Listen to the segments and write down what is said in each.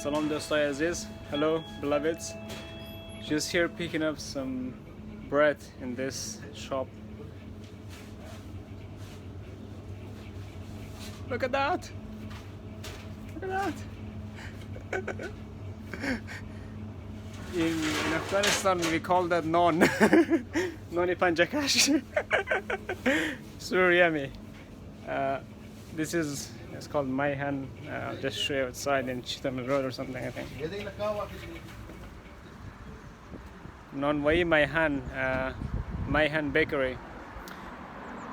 Salam dostay aziz. Hello, beloveds. Just here picking up some bread in this shop. Look at that! Look at that! In Afghanistan we call that non. Noni panjakash. It's very yummy. This is, it's called my hand. I'll just show you outside in Chittagong Road or something, I think. Non Wai my hand bakery.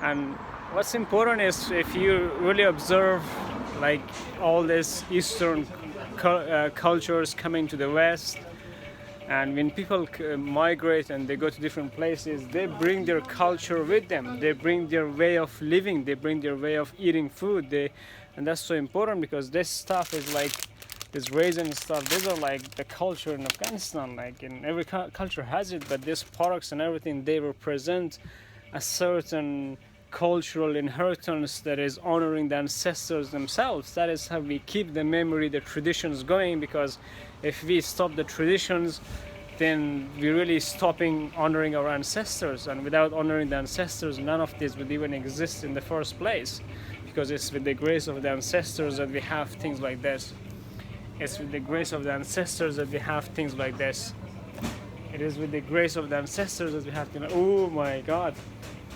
And what's important is if you really observe like all these Eastern cultures coming to the West, and when people migrate and they go to different places, they bring their culture with them. They bring their way of living. They bring their way of eating food. And that's so important because this stuff is like this raisin stuff. These are like the culture in Afghanistan. Like in every culture has it, but these products and everything, they represent a certain cultural inheritance that is honoring the ancestors themselves. That is how we keep the memory, the traditions going, because if we stop the traditions, then we're really stopping honoring our ancestors, and without honoring the ancestors, none of this would even exist in the first place, because it's with the grace of the ancestors that we have things like this. It's with the grace of the ancestors that we have things like this. It is with the grace of the ancestors that we have to. Oh my God!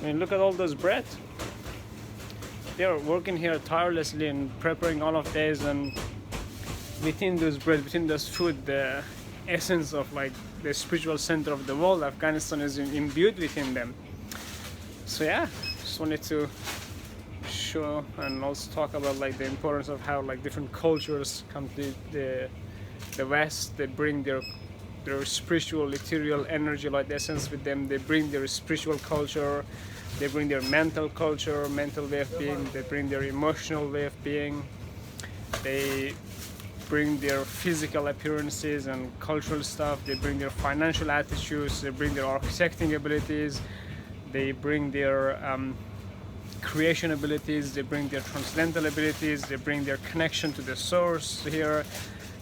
I mean, look at all those bread. They are working here tirelessly and preparing all of this, and within those bread, within those food, the essence of like the spiritual center of the world, Afghanistan, is imbued within them. So yeah, just wanted to show and also talk about like the importance of how like different cultures come to the West. They bring their spiritual, ethereal energy, like the essence with them. They bring their spiritual culture, they bring their mental culture, mental way of being, they bring their emotional way of being, they bring their physical appearances and cultural stuff, they bring their financial attitudes, they bring their architecting abilities, they bring their creation abilities, they bring their transcendental abilities, they bring their connection to the source here.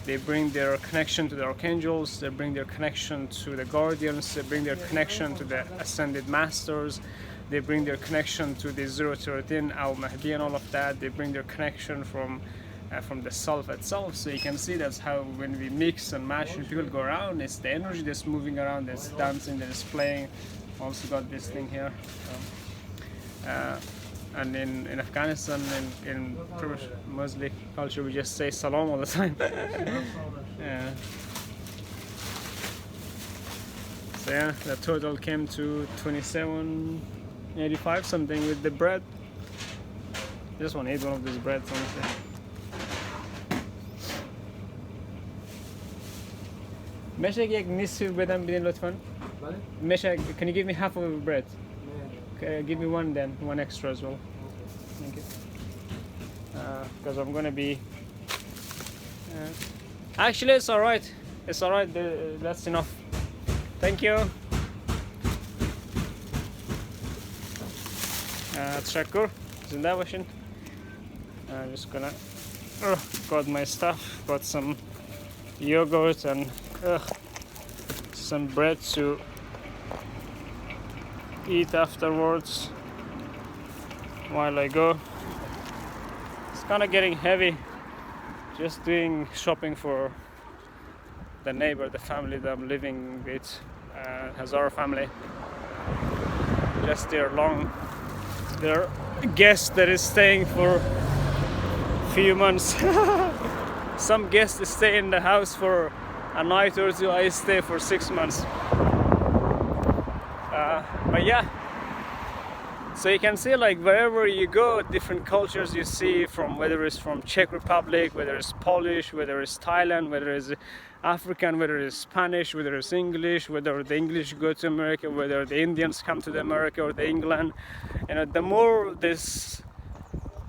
They bring their connection to the archangels, they bring their connection to the guardians, they bring their connection to the ascended masters, they bring their connection to the Zero-Teratin, Al-Mahdi and all of that. They bring their connection from the self itself. So you can see that's how when we mix and match and people go around, it's the energy that's moving around, that's dancing, that's playing. Also got this thing here. And in Afghanistan, in Muslim culture, we just say salam all the time. Yeah. So yeah, the total came to 27.85 something with the bread. Just want to eat one of these breads, honestly. Meshak یک نصف بدم بدین لطفاً. Meshak, can you give me half of a bread? Okay, give me one then, one extra as well. Thank you. Because I'm gonna be. Actually, it's all right. It's all right. That's enough. Thank you. تشكر. زنده باشین. I'm just gonna got my stuff. Got some yogurt and some bread to eat afterwards while I go. It's kind of getting heavy just doing shopping for the neighbor, the family that I'm living with, Hazara family. Just their guest that is staying for a few months. Some guests stay in the house for a night or two. I stay for 6 months. But yeah, so you can see like wherever you go, different cultures you see, from whether it's from Czech Republic, whether it's Polish, whether it's Thailand, whether it's African, whether it's Spanish, whether it's English, whether the English go to America, whether the Indians come to the America or the England. The more this,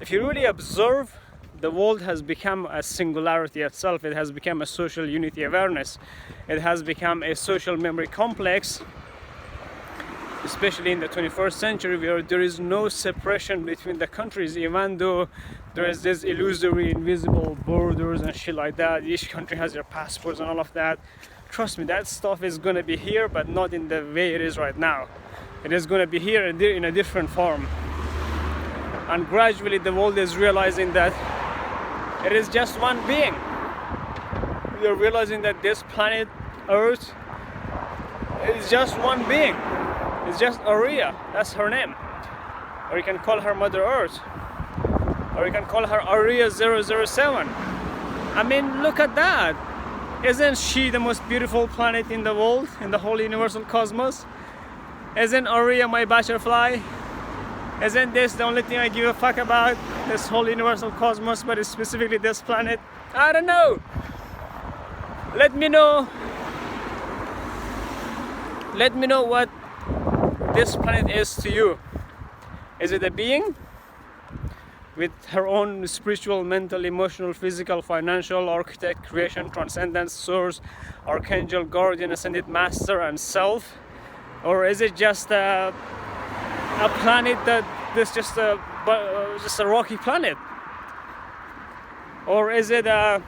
if you really observe, the world has become a singularity itself. It has become a social unity awareness. It has become a social memory complex, especially in the 21st century, where there is no separation between the countries, even though there is this illusory invisible borders and shit like that. Each country has their passports and all of that. Trust me, that stuff is gonna be here, but not in the way it is right now. It is gonna be here in a different form. And gradually the world is realizing that it is just one being. We are realizing that this planet Earth is just one being. It's just Aria, that's her name. Or you can call her Mother Earth. Or you can call her Aria 007. I mean, look at that. Isn't she the most beautiful planet in the world, in the whole universal cosmos? Isn't Aria my butterfly? Isn't this the only thing I give a fuck about? This whole universal cosmos, but specifically this planet? I don't know. Let me know. Let me know what this planet is to you. Is it a being with her own spiritual, mental, emotional, physical, financial, architect, creation, transcendence, source, archangel, guardian, ascended master, and self? Or is it just a planet that is just a rocky planet? Or is it a